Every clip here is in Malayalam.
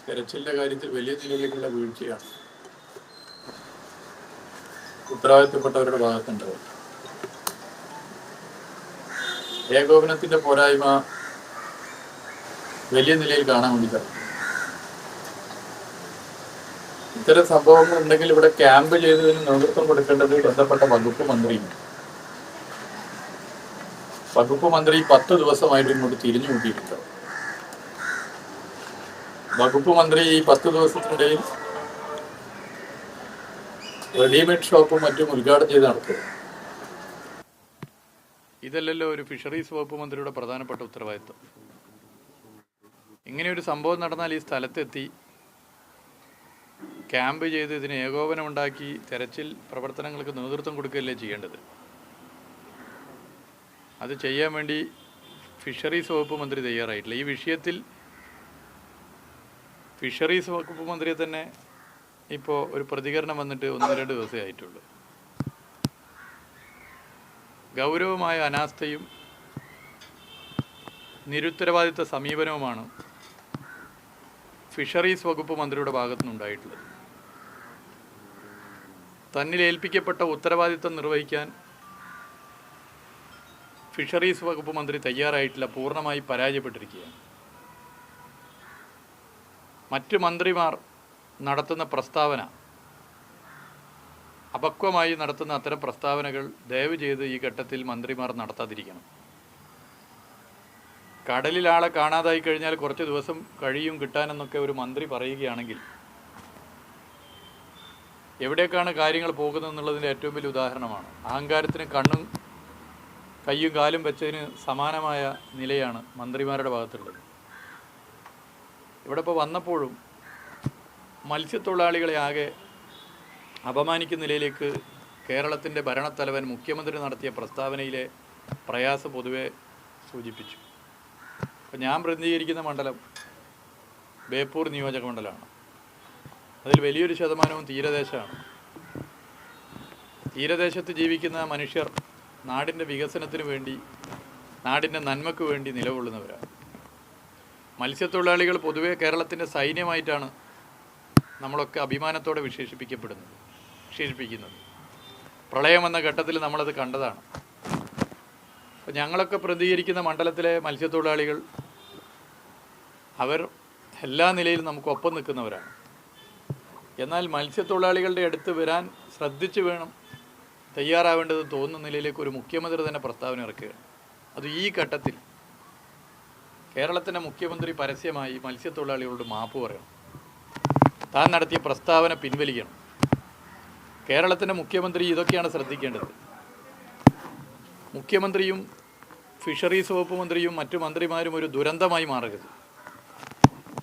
തെരച്ചിലിന്റെ കാര്യത്തിൽ വലിയ നിലയിലേക്കുള്ള വീഴ്ചയാണ് ഉത്തരവാദിത്തപ്പെട്ടവരുടെ ഭാഗത്തുണ്ടാവും. ഏകോപനത്തിന്റെ പോരായ്മ വലിയ നിലയിൽ കാണാൻ വേണ്ടി സാധിക്കും. ഇത്തരം സംഭവങ്ങൾ ഉണ്ടെങ്കിൽ ഇവിടെ ക്യാമ്പ് ചെയ്തതിന് നേതൃത്വം കൊടുക്കേണ്ടത് ബന്ധപ്പെട്ട വകുപ്പ് മന്ത്രിയും. വകുപ്പ് മന്ത്രി 10 ദിവസമായിട്ട് ഇങ്ങോട്ട് തിരിഞ്ഞു നോക്കിയിട്ടുണ്ട്. വകുപ്പ് മന്ത്രി ഈ 10 ദിവസത്തിനിടയിൽ റെഡിമെയ്ഡ് ഷോപ്പും മറ്റും ഉദ്ഘാടനം ചെയ്ത് നടത്തുക. ഇതല്ലല്ലോ ഒരു ഫിഷറീസ് വകുപ്പ് മന്ത്രിയുടെ പ്രധാനപ്പെട്ട ഉത്തരവാദിത്വം. ഇങ്ങനെയൊരു സംഭവം നടന്നാൽ ഈ സ്ഥലത്തെത്തി ക്യാമ്പ് ചെയ്ത് ഇതിന് ഏകോപനം ഉണ്ടാക്കി തെരച്ചിൽ പ്രവർത്തനങ്ങൾക്ക് നേതൃത്വം കൊടുക്കുകയല്ലേ ചെയ്യേണ്ടത്. അത് ചെയ്യാൻ വേണ്ടി ഫിഷറീസ് വകുപ്പ് മന്ത്രി തയ്യാറായിട്ടില്ല. ഈ വിഷയത്തിൽ ഫിഷറീസ് വകുപ്പ് മന്ത്രിയെ തന്നെ ഇപ്പോൾ ഒരു പ്രതികരണം വന്നിട്ട് 1-2 ദിവസമേ ആയിട്ടുള്ളൂ. ഗൗരവമായ അനാസ്ഥയും നിരുത്തരവാദിത്വ സമീപനവുമാണ് ഫിഷറീസ് വകുപ്പ് മന്ത്രിയുടെ ഭാഗത്തുനിന്നുണ്ടായിട്ടുള്ളത്. തന്നിൽ ഏൽപ്പിക്കപ്പെട്ട ഉത്തരവാദിത്വം നിർവഹിക്കാൻ ഫിഷറീസ് വകുപ്പ് മന്ത്രി തയ്യാറായിട്ടില്ല, പൂർണ്ണമായി പരാജയപ്പെട്ടിരിക്കുകയാണ്. മറ്റ് മന്ത്രിമാർ നടത്തുന്ന പ്രസ്താവന, അപക്വമായി നടത്തുന്ന അത്തരം പ്രസ്താവനകൾ ദയവ് ചെയ്ത് ഈ ഘട്ടത്തിൽ മന്ത്രിമാർ നടത്താതിരിക്കണം. കടലിൽ ആളെ കാണാതായി കഴിഞ്ഞാൽ കുറച്ച് ദിവസം കഴിയും കിട്ടാനെന്നൊക്കെ ഒരു മന്ത്രി പറയുകയാണെങ്കിൽ എവിടേക്കാണ് കാര്യങ്ങൾ പോകുന്നതെന്നുള്ളതിൻ്റെ ഏറ്റവും വലിയ ഉദാഹരണമാണ്. അഹങ്കാരത്തിന് കണ്ണും കയ്യും കാലും വെച്ചതിന് സമാനമായ നിലയാണ് മന്ത്രിമാരുടെ ഭാഗത്തുള്ളത്. ഇവിടെ ഇപ്പോൾ വന്നപ്പോഴും മത്സ്യത്തൊഴിലാളികളെ ആകെ അപമാനിക്കുന്ന നിലയിലേക്ക് കേരളത്തിൻ്റെ ഭരണത്തലവൻ മുഖ്യമന്ത്രി നടത്തിയ പ്രസ്താവനയിലെ പ്രയാസം പൊതുവെ സൂചിപ്പിച്ചു. അപ്പോൾ ഞാൻ പ്രതിനിധീകരിക്കുന്ന മണ്ഡലം ബേപ്പൂർ നിയോജക മണ്ഡലമാണ്. അതിൽ വലിയൊരു ശതമാനവും തീരദേശമാണ്. തീരദേശത്ത് ജീവിക്കുന്ന മനുഷ്യർ നാടിൻ്റെ വികസനത്തിന് വേണ്ടി, നാടിൻ്റെ നന്മയ്ക്ക് വേണ്ടി നിലകൊള്ളുന്നവരാണ്. മത്സ്യത്തൊഴിലാളികൾ പൊതുവെ കേരളത്തിൻ്റെ സൈന്യമായിട്ടാണ് നമ്മളൊക്കെ അഭിമാനത്തോടെ വിശേഷിപ്പിക്കുന്നത്. പ്രളയം എന്ന ഘട്ടത്തിൽ നമ്മളത് കണ്ടതാണ്. അപ്പോൾ ഞങ്ങളൊക്കെ പ്രതികരിക്കുന്ന മണ്ഡലത്തിലെ മത്സ്യത്തൊഴിലാളികൾ അവർ എല്ലാ നിലയിലും നമുക്കൊപ്പം നിൽക്കുന്നവരാണ്. എന്നാൽ മത്സ്യത്തൊഴിലാളികളുടെ അടുത്ത് വരാൻ ശ്രദ്ധിച്ചു വേണം തയ്യാറാവേണ്ടത് തോന്നുന്ന നിലയിലേക്ക് ഒരു മുഖ്യമന്ത്രി തന്നെ പ്രസ്താവന ഇറക്കുകയാണ്. അത് ഈ ഘട്ടത്തിൽ കേരളത്തിൻ്റെ മുഖ്യമന്ത്രി പരസ്യമായി മത്സ്യത്തൊഴിലാളികളോട് മാപ്പ് പറയണം. താൻ നടത്തിയ പ്രസ്താവന പിൻവലിക്കണം. കേരളത്തിൻ്റെ മുഖ്യമന്ത്രി ഇതൊക്കെയാണ് ശ്രദ്ധിക്കേണ്ടത്. മുഖ്യമന്ത്രിയും ഫിഷറീസ് വകുപ്പ് മന്ത്രിയും മറ്റു മന്ത്രിമാരും ഒരു ദുരന്തമായി മാറരുത്.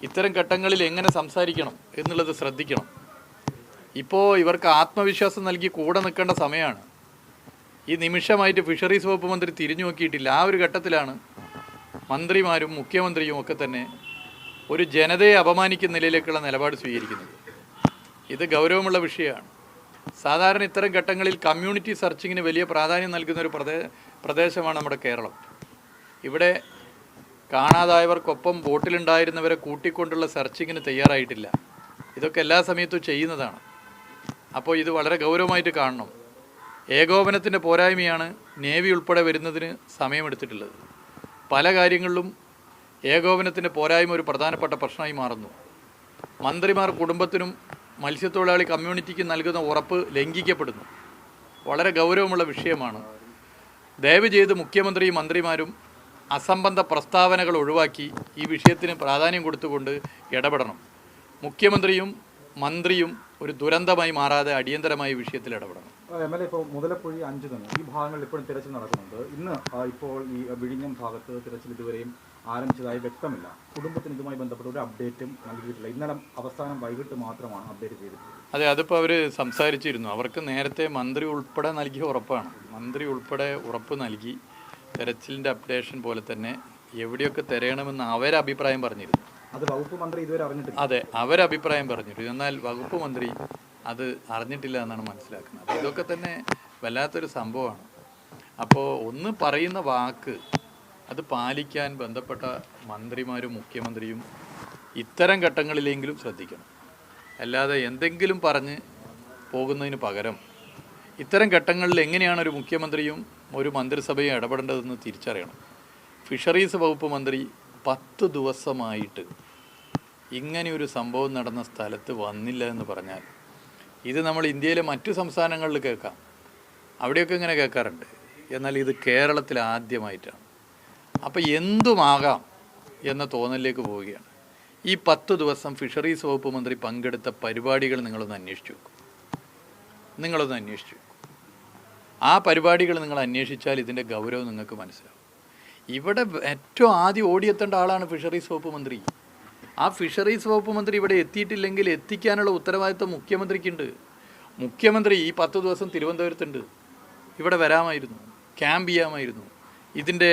ഇത്തരം ഘട്ടങ്ങളിൽ എങ്ങനെ സംസാരിക്കണം എന്നുള്ളത് ശ്രദ്ധിക്കണം. ഇപ്പോൾ ഇവർക്ക് ആത്മവിശ്വാസം നൽകി കൂടെ നിൽക്കേണ്ട സമയമാണ്. ഈ നിമിഷമായിട്ട് ഫിഷറീസ് വകുപ്പ് മന്ത്രി തിരിഞ്ഞു നോക്കിയിട്ടില്ല. ആ ഒരു ഘട്ടത്തിലാണ് മന്ത്രിമാരും മുഖ്യമന്ത്രിയും ഒക്കെ തന്നെ ഒരു ജനതയെ അപമാനിക്കുന്ന നിലയിലേക്കുള്ള നിലപാട് സ്വീകരിക്കുന്നത്. ഇത് ഗൗരവമുള്ള വിഷയമാണ്. സാധാരണ ഇത്തരം ഘട്ടങ്ങളിൽ കമ്മ്യൂണിറ്റി സെർച്ചിങ്ങിന് വലിയ പ്രാധാന്യം നൽകുന്ന ഒരു പ്രദേശമാണ് നമ്മുടെ കേരളം. ഇവിടെ കാണാതായവർക്കൊപ്പം ബോട്ടിലുണ്ടായിരുന്നവരെ കൂട്ടിക്കൊണ്ടുള്ള സെർച്ചിങ്ങിന് തയ്യാറായിട്ടില്ല. ഇതൊക്കെ എല്ലാ സമയത്തും ചെയ്യുന്നതാണ്. അപ്പോൾ ഇത് വളരെ ഗൗരവമായിട്ട് കാണണം. ഏകോപനത്തിൻ്റെ പോരായ്മയാണ് നേവി ഉൾപ്പെടെ വരുന്നതിന് സമയമെടുത്തിട്ടുള്ളത്. പല കാര്യങ്ങളിലും ഏകോപനത്തിൻ്റെ പോരായ്മ ഒരു പ്രധാനപ്പെട്ട പ്രശ്നമായി മാറുന്നു. മന്ത്രിമാർ കുടുംബത്തിനും മത്സ്യത്തൊഴിലാളി കമ്മ്യൂണിറ്റിക്ക് നൽകുന്ന ഉറപ്പ് ലംഘിക്കപ്പെടുന്നു. വളരെ ഗൗരവമുള്ള വിഷയമാണ്. ദയവ് ചെയ്ത് മുഖ്യമന്ത്രിയും മന്ത്രിമാരും അസംബന്ധ പ്രസ്താവനകൾ ഒഴിവാക്കി ഈ വിഷയത്തിന് പ്രാധാന്യം കൊടുത്തുകൊണ്ട് ഇടപെടണം. മുഖ്യമന്ത്രിയും മന്ത്രിയും ഒരു ദുരന്തമായി മാറാതെ അടിയന്തരമായി വിഷയത്തിൽ ഇടപെടണം. MLA ഇപ്പോൾ മുതലപ്പുഴി 5 തന്നെ ഈ ഭാഗങ്ങളിൽ ഇപ്പോഴും തിരച്ചിൽ നടക്കുന്നുണ്ട്. ഇന്ന് ഇപ്പോൾ ഈ വിഴിഞ്ഞം ഭാഗത്ത് തിരച്ചിൽ ഇതുവരെയും ആരംഭിച്ചതായി വ്യക്തമില്ല. കുടുംബത്തിന് ഇതുമായി ബന്ധപ്പെട്ട ഒരു അപ്ഡേറ്റും നൽകിയിട്ടില്ല. ഇന്നലെ അവസാനം വൈകിട്ട് മാത്രമാണ് അപ്ഡേറ്റ് ചെയ്തിട്ടുള്ളത്. അതെ, അതിപ്പോൾ അവർ സംസാരിച്ചിരുന്നു. അവർക്ക് നേരത്തെ മന്ത്രി ഉൾപ്പെടെ നൽകിയ ഉറപ്പാണ്. മന്ത്രി ഉൾപ്പെടെ ഉറപ്പ് നൽകി തെരച്ചിലിൻ്റെ അപ്ഡേഷൻ പോലെ തന്നെ എവിടെയൊക്കെ തിരയണമെന്ന് അവരഭിപ്രായം പറഞ്ഞിരുന്നു. അത് വകുപ്പ് മന്ത്രി ഇതുവരെ അറിഞ്ഞിട്ടില്ല. അതെ, അവരഭിപ്രായം പറഞ്ഞിരുന്നു. എന്നാൽ വകുപ്പ് മന്ത്രി അത് അറിഞ്ഞിട്ടില്ല എന്നാണ് മനസ്സിലാക്കുന്നത്. ഇതൊക്കെ തന്നെ വല്ലാത്തൊരു സംഭവമാണ്. അപ്പോൾ ഒന്ന് പറയുന്ന വാക്ക് അത് പാലിക്കാൻ ബന്ധപ്പെട്ട മന്ത്രിമാരും മുഖ്യമന്ത്രിയും ഇത്തരം ഘട്ടങ്ങളിലെങ്കിലും ശ്രദ്ധിക്കണം. അല്ലാതെ എന്തെങ്കിലും പറഞ്ഞ് പോകുന്നതിന് പകരം ഇത്തരം ഘട്ടങ്ങളിൽ എങ്ങനെയാണ് ഒരു മുഖ്യമന്ത്രിയും ഒരു മന്ത്രിസഭയും ഇടപെടേണ്ടതെന്ന് തിരിച്ചറിയണം. ഫിഷറീസ് വകുപ്പ് മന്ത്രി 10 ദിവസമായിട്ട് ഇങ്ങനെയൊരു സംഭവം നടന്ന സ്ഥലത്ത് വന്നില്ല എന്ന് പറഞ്ഞാൽ ഇത് നമ്മൾ ഇന്ത്യയിലെ മറ്റു സംസ്ഥാനങ്ങളിൽ കേൾക്കാം, അവിടെയൊക്കെ ഇങ്ങനെ കേൾക്കാറുണ്ട്. എന്നാൽ ഇത് കേരളത്തിൽ ആദ്യമായിട്ടാണ്. അപ്പോൾ എന്തുമാകാം എന്ന തോന്നലിലേക്ക് പോവുകയാണ്. ഈ 10 ദിവസം ഫിഷറീസ് വകുപ്പ് മന്ത്രി പങ്കെടുത്ത പരിപാടികൾ നിങ്ങളൊന്ന് അന്വേഷിച്ചു നോക്കും. ആ പരിപാടികൾ നിങ്ങൾ അന്വേഷിച്ചാൽ ഇതിൻ്റെ ഗൗരവം നിങ്ങൾക്ക് മനസ്സിലാവും. ഇവിടെ ഏറ്റവും ആദ്യം ഓടിയെത്തേണ്ട ആളാണ് ഫിഷറീസ് വകുപ്പ് മന്ത്രി. ആ ഫിഷറീസ് വകുപ്പ് മന്ത്രി ഇവിടെ എത്തിയിട്ടില്ലെങ്കിൽ എത്തിക്കാനുള്ള ഉത്തരവാദിത്വം മുഖ്യമന്ത്രിക്കുണ്ട്. മുഖ്യമന്ത്രി ഈ 10 ദിവസം തിരുവനന്തപുരത്തുണ്ട്. ഇവിടെ വരാമായിരുന്നു, ക്യാമ്പ് ചെയ്യാമായിരുന്നു, ഇതിൻ്റെ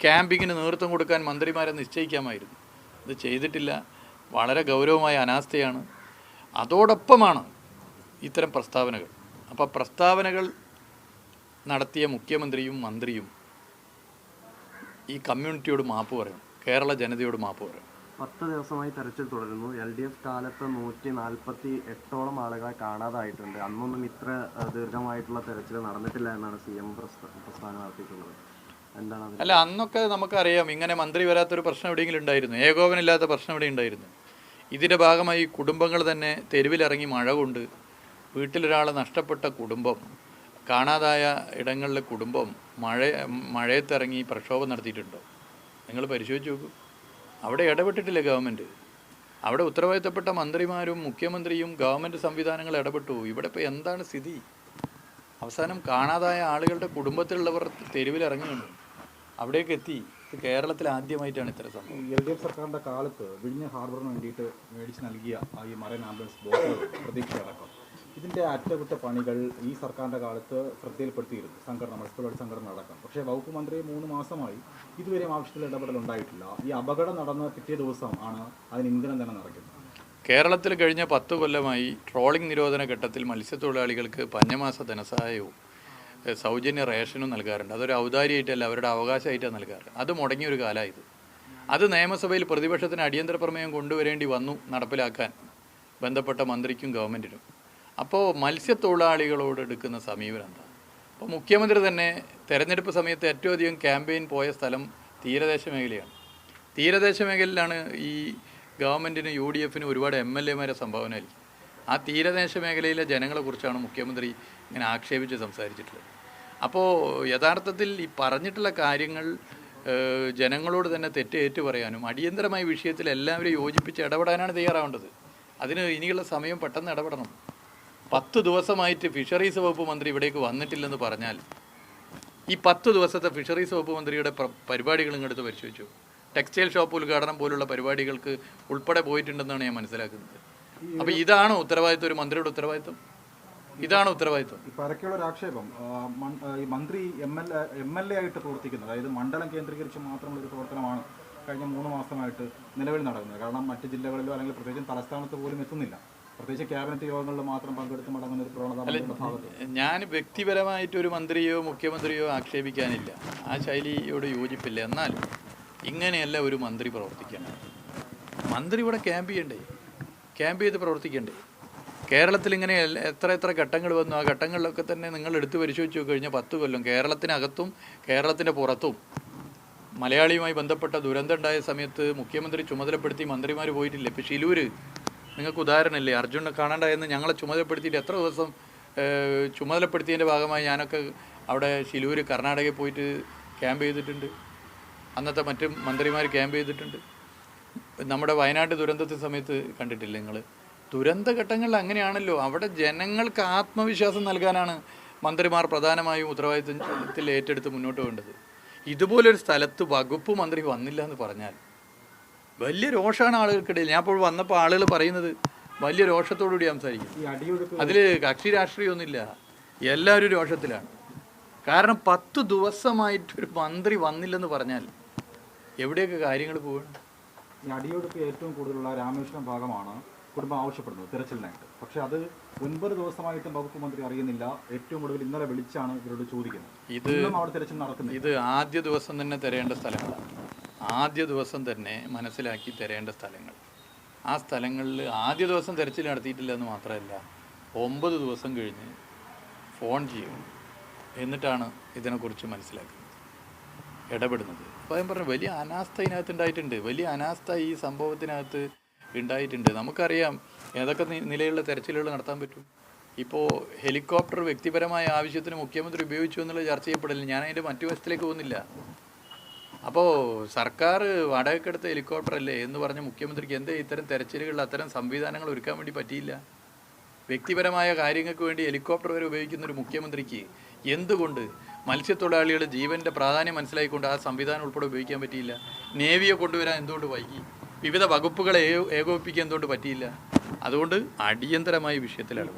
ക്യാമ്പിങ്ങിന് നേതൃത്വം കൊടുക്കാൻ മന്ത്രിമാരെ നിശ്ചയിക്കാമായിരുന്നു. ഇത് ചെയ്തിട്ടില്ല. വളരെ ഗൗരവമായ അനാസ്ഥയാണ്. അതോടൊപ്പമാണ് ഇത്തരം പ്രസ്താവനകൾ. അപ്പോൾ പ്രസ്താവനകൾ നടത്തിയ മുഖ്യമന്ത്രിയും മന്ത്രിയും ഈ കമ്മ്യൂണിറ്റിയോട് മാപ്പ് പറയണം, കേരള ജനതയോട് മാപ്പ് പറയണം. 10 ദിവസമായി തെരച്ചിൽ തുടരുന്നു. LDF കാലത്ത് 148ഓളം ആളുകളെ കാണാതായിട്ടുണ്ട്. അന്നൊന്നും ഇത്ര ദീർഘമായിട്ടുള്ള തെരച്ചിൽ നടന്നിട്ടില്ല എന്നാണ് CM പ്രസ്താവന നടത്തിയിട്ടുള്ളത്. എന്താണ് അത്? അല്ല, അന്നൊക്കെ നമുക്കറിയാം ഇങ്ങനെ മന്ത്രി വരാത്തൊരു പ്രശ്നം എവിടെയെങ്കിലും ഉണ്ടായിരുന്നു, ഏകോപനമില്ലാത്ത പ്രശ്നം എവിടെ ഉണ്ടായിരുന്നു. ഇതിൻ്റെ ഭാഗമായി കുടുംബങ്ങൾ തന്നെ തെരുവിലിറങ്ങി മഴ കൊണ്ട് വീട്ടിലൊരാളെ നഷ്ടപ്പെട്ട കുടുംബം, കാണാതായ ഇടങ്ങളിലെ കുടുംബം മഴയത്തിറങ്ങി പ്രക്ഷോഭം നടത്തിയിട്ടുണ്ടോ? നിങ്ങൾ പരിശോധിച്ച് നോക്കൂ. അവിടെ ഇടപെട്ടിട്ടില്ല ഗവൺമെൻറ്. അവിടെ ഉത്തരവാദിത്തപ്പെട്ട മന്ത്രിമാരും മുഖ്യമന്ത്രിയും ഗവൺമെൻറ് സംവിധാനങ്ങൾ ഇടപെട്ടു. ഇവിടെ ഇപ്പോൾ എന്താണ് സ്ഥിതി? അവസാനം കാണാതായ ആളുകളുടെ കുടുംബത്തിലുള്ളവർ തെരുവിലിറങ്ങിയുണ്ട്, അവിടേക്ക് എത്തി. ഇത് കേരളത്തിൽ ആദ്യമായിട്ടാണ് ഇത്തരം സംഭവം. LDF സർക്കാരിൻ്റെ കാലത്ത് വിഴിഞ്ഞ ഹാർബറിന് വേണ്ടിയിട്ട് മേടിച്ച് നൽകിയ ഈ മറൈൻ ആംബുലൻസ് ബോട്ടുകൾ പ്രതീക്ഷയടക്കം ഇതിൻ്റെ അറ്റകുറ്റപ്പണികൾ ഈ സർക്കാരിൻ്റെ കാലത്ത് ശ്രദ്ധയിൽപ്പെടുത്തിയിരുന്നു, സംഘടന മത്സ്യത്തൊഴിലാളി സംഘടന അടക്കം. പക്ഷേ വകുപ്പ് മന്ത്രി 3 മാസമായി ഇതുവരെയും ആവശ്യത്തിൽ ഇടപെടലുണ്ടായിട്ടില്ല. ഈ അപകടം നടന്ന പിറ്റേ ദിവസം ആണ് അതിന് ഇന്ധനം തന്നെ നടക്കുന്നത്. കേരളത്തിൽ കഴിഞ്ഞ 10 കൊല്ലമായി ട്രോളിംഗ് നിരോധന ഘട്ടത്തിൽ മത്സ്യത്തൊഴിലാളികൾക്ക് പഞ്ഞമാസ ധനസഹായവും സൗജന്യ റേഷനും നൽകാറുണ്ട്. അതൊരു ഔദാര്യമായിട്ടല്ല, അവരുടെ അവകാശമായിട്ടാണ് നൽകാറ്. അത് മുടങ്ങിയൊരു കാലമായത്. അത് നിയമസഭയിൽ പ്രതിപക്ഷത്തിന് അടിയന്തര പ്രമേയം കൊണ്ടുവരേണ്ടി വന്നു നടപ്പിലാക്കാൻ ബന്ധപ്പെട്ട മന്ത്രിക്കും ഗവൺമെൻറ്റിനും. അപ്പോൾ മത്സ്യത്തൊഴിലാളികളോട് എടുക്കുന്ന സമീപനം എന്താ? അപ്പോൾ മുഖ്യമന്ത്രി തന്നെ തെരഞ്ഞെടുപ്പ് സമയത്ത് ഏറ്റവും അധികം ക്യാമ്പയിൻ പോയ സ്ഥലം തീരദേശ മേഖലയാണ്. തീരദേശ മേഖലയിലാണ് ഈ ഗവൺമെൻറ്റിന് UDFന് ഒരുപാട് MLAമാരെ സംഭാവന നൽകി. ആ തീരദേശ മേഖലയിലെ ജനങ്ങളെക്കുറിച്ചാണ് മുഖ്യമന്ത്രി ഇങ്ങനെ ആക്ഷേപിച്ച് സംസാരിച്ചിട്ടുള്ളത്. അപ്പോൾ യഥാർത്ഥത്തിൽ ഈ പറഞ്ഞിട്ടുള്ള കാര്യങ്ങൾ ജനങ്ങളോട് തന്നെ തെറ്റേറ്റു പറയാനും അടിയന്തരമായ വിഷയത്തിൽ എല്ലാവരും യോജിപ്പിച്ച് ഇടപെടാനാണ് തയ്യാറാവേണ്ടത്. അതിന് ഇനിയുള്ള സമയം പെട്ടെന്ന് ഇടപെടണം. 10 ദിവസമായിട്ട് ഫിഷറീസ് വകുപ്പ് മന്ത്രി ഇവിടേക്ക് വന്നിട്ടില്ലെന്ന് പറഞ്ഞാൽ ഈ 10 ദിവസത്തെ ഫിഷറീസ് വകുപ്പ് മന്ത്രിയുടെ പരിപാടികൾ ഇങ്ങെടുത്ത് പരിശോധിച്ചു. ടെക്സ്റ്റൈൽ ഷോപ്പ് ഉദ്ഘാടനം പോലുള്ള പരിപാടികൾക്ക് ഉൾപ്പെടെ പോയിട്ടുണ്ടെന്നാണ് ഞാൻ മനസ്സിലാക്കുന്നത്. അപ്പോൾ ഇതാണോ ഉത്തരവാദിത്വം? ഒരു മന്ത്രിയുടെ ഉത്തരവാദിത്വം ഇതാണോ ഉത്തരവാദിത്വം? പരക്കെയുള്ള ഒരു ആക്ഷേപം ഈ മന്ത്രി MLA ആയിട്ട് പ്രവർത്തിക്കുന്നത്, അതായത് മണ്ഡലം കേന്ദ്രീകരിച്ച് മാത്രമുള്ള ഒരു പ്രവർത്തനമാണ് കഴിഞ്ഞ 3 മാസമായിട്ട് നിലവിൽ നടക്കുന്നത്. കാരണം മറ്റ് ജില്ലകളിലോ അല്ലെങ്കിൽ പ്രത്യേകിച്ചും തലസ്ഥാനത്ത് പോലും എത്തുന്നില്ല. പ്രത്യേകിച്ച് ക്യാബിനറ്റ് യോഗങ്ങളിൽ മാത്രം പങ്കെടുത്ത് മടങ്ങുന്ന ഒരു പ്രവണത. ഞാൻ വ്യക്തിപരമായിട്ട് ഒരു മന്ത്രിയോ മുഖ്യമന്ത്രിയോ ആക്ഷേപിക്കാനില്ല, ആ ശൈലിയോട് യോജിപ്പില്ല. എന്നാൽ ഇങ്ങനെയല്ല ഒരു മന്ത്രി പ്രവർത്തിക്കണം. മന്ത്രി ഇവിടെ ക്യാമ്പ് ചെയ്ത് പ്രവർത്തിക്കണ്ടേ? കേരളത്തിൽ ഇങ്ങനെ എത്ര ഘട്ടങ്ങൾ വന്നു. ആ ഘട്ടങ്ങളിലൊക്കെ തന്നെ നിങ്ങൾ എടുത്ത് പരിശോധിച്ച് കഴിഞ്ഞാൽ 10 കൊല്ലം കേരളത്തിനകത്തും കേരളത്തിൻ്റെ പുറത്തും മലയാളിയുമായി ബന്ധപ്പെട്ട ദുരന്തം ഉണ്ടായ സമയത്ത് മുഖ്യമന്ത്രി ചുമതലപ്പെടുത്തി മന്ത്രിമാർ പോയിട്ടില്ല. ഇപ്പോൾ ഷിലൂർ നിങ്ങൾക്ക് ഉദാഹരണമല്ലേ, അർജുനെ കാണാണ്ടായെന്ന് ഞങ്ങളെ ചുമതലപ്പെടുത്തിയിട്ട് എത്ര ദിവസം ചുമതലപ്പെടുത്തിയതിൻ്റെ ഭാഗമായി ഞാനൊക്കെ അവിടെ ഷിലൂർ കർണാടകയിൽ പോയിട്ട് ക്യാമ്പ് ചെയ്തിട്ടുണ്ട്. അന്നത്തെ മറ്റ് മന്ത്രിമാർ ക്യാമ്പ് ചെയ്തിട്ടുണ്ട്. നമ്മുടെ വയനാട് ദുരന്തത്തിന് സമയത്ത് കണ്ടിട്ടില്ല നിങ്ങൾ? ദുരന്തഘട്ടങ്ങളിൽ അങ്ങനെയാണല്ലോ. അവിടെ ജനങ്ങൾക്ക് ആത്മവിശ്വാസം നൽകാനാണ് മന്ത്രിമാർ പ്രധാനമായും ഉത്തരവാദിത്തത്തിൽ ഏറ്റെടുത്ത് മുന്നോട്ട് വേണ്ടത്. ഇതുപോലൊരു സ്ഥലത്ത് വകുപ്പ് മന്ത്രി വന്നില്ല എന്ന് പറഞ്ഞാൽ വലിയ രോഷമാണ് ആളുകൾക്കിടയിൽ. ഞാൻ ഇപ്പോൾ വന്നപ്പോൾ ആളുകൾ പറയുന്നത് വലിയ രോഷത്തോടുകൂടി സംസാരിക്കും. അതിൽ കക്ഷി രാഷ്ട്രീയമൊന്നുമില്ല, എല്ലാവരും രോഷത്തിലാണ്. കാരണം 10 ദിവസമായിട്ടൊരു മന്ത്രി വന്നില്ലെന്ന് പറഞ്ഞാൽ എവിടെയൊക്കെ കാര്യങ്ങൾ പോവുകയാണ്? ഈ അടിയൊഴുക്ക് ഏറ്റവും കൂടുതലുള്ള രാമേശ്വരം ഭാഗമാണ് കുടുംബം ആവശ്യപ്പെടുന്നത് തിരച്ചിലിനായിട്ട്. പക്ഷേ അത് 9 ദിവസമായിട്ടും വകുപ്പ് മന്ത്രി അറിയുന്നില്ല. ഏറ്റവും ഒടുവിൽ ഇന്നലെ വിളിച്ചാണ് ഇവരോട് ചോദിക്കുന്നത്. അവിടെ തിരച്ചിൽ നടക്കുന്നത്. ഇത് ആദ്യ ദിവസം തന്നെ തിരയേണ്ട സ്ഥലങ്ങളാണ്. ആദ്യ ദിവസം തന്നെ മനസ്സിലാക്കി തിരയേണ്ട സ്ഥലങ്ങൾ. ആ സ്ഥലങ്ങളിൽ ആദ്യ ദിവസം തെരച്ചിൽ നടത്തിയിട്ടില്ല എന്ന് മാത്രമല്ല 9 ദിവസം കഴിഞ്ഞ് ഫോൺ ചെയ്യും, എന്നിട്ടാണ് ഇതിനെക്കുറിച്ച് മനസ്സിലാക്കുന്നത്, ഇടപെടുന്നത്. അപ്പോൾ ഞാൻ പറഞ്ഞു വലിയ അനാസ്ഥ ഇതിനകത്ത് ഉണ്ടായിട്ടുണ്ട്, വലിയ അനാസ്ഥ ഈ സംഭവത്തിനകത്ത് ഉണ്ടായിട്ടുണ്ട്. നമുക്കറിയാം ഏതൊക്കെ നിലയിലുള്ള തെരച്ചിലുകൾ നടത്താൻ പറ്റും. ഇപ്പോൾ ഹെലികോപ്റ്റർ വ്യക്തിപരമായ ആവശ്യത്തിന് മുഖ്യമന്ത്രി ഉപയോഗിച്ചു എന്നുള്ള ചർച്ച ചെയ്യപ്പെടില്ല. ഞാൻ അതിൻ്റെ മറ്റു വശത്തിലേക്ക് പോകുന്നില്ല. അപ്പോൾ സർക്കാർ വാടകയ്ക്കെടുത്ത ഹെലികോപ്റ്റർ അല്ലേ എന്ന് പറഞ്ഞ മുഖ്യമന്ത്രിക്ക് എന്തേ ഇത്തരം തെരച്ചിലുകളിൽ അത്തരം സംവിധാനങ്ങൾ ഒരുക്കാൻ വേണ്ടി പറ്റിയില്ല? വ്യക്തിപരമായ കാര്യങ്ങൾക്ക് വേണ്ടി ഹെലികോപ്റ്റർ വരെ ഉപയോഗിക്കുന്ന ഒരു മുഖ്യമന്ത്രിക്ക് എന്തുകൊണ്ട് മത്സ്യത്തൊഴിലാളികളുടെ ജീവൻ്റെ പ്രാധാന്യം മനസ്സിലാക്കിക്കൊണ്ട് ആ സംവിധാനം ഉൾപ്പെടെ ഉപയോഗിക്കാൻ പറ്റിയില്ല? നേവിയെ കൊണ്ടുവരാൻ എന്തുകൊണ്ട് വൈകി? വിവിധ വകുപ്പുകളെ ഏകോപിപ്പിക്കാൻ എന്തുകൊണ്ട് പറ്റിയില്ല? അതുകൊണ്ട് അടിയന്തരമായ വിഷയത്തിലാണ്.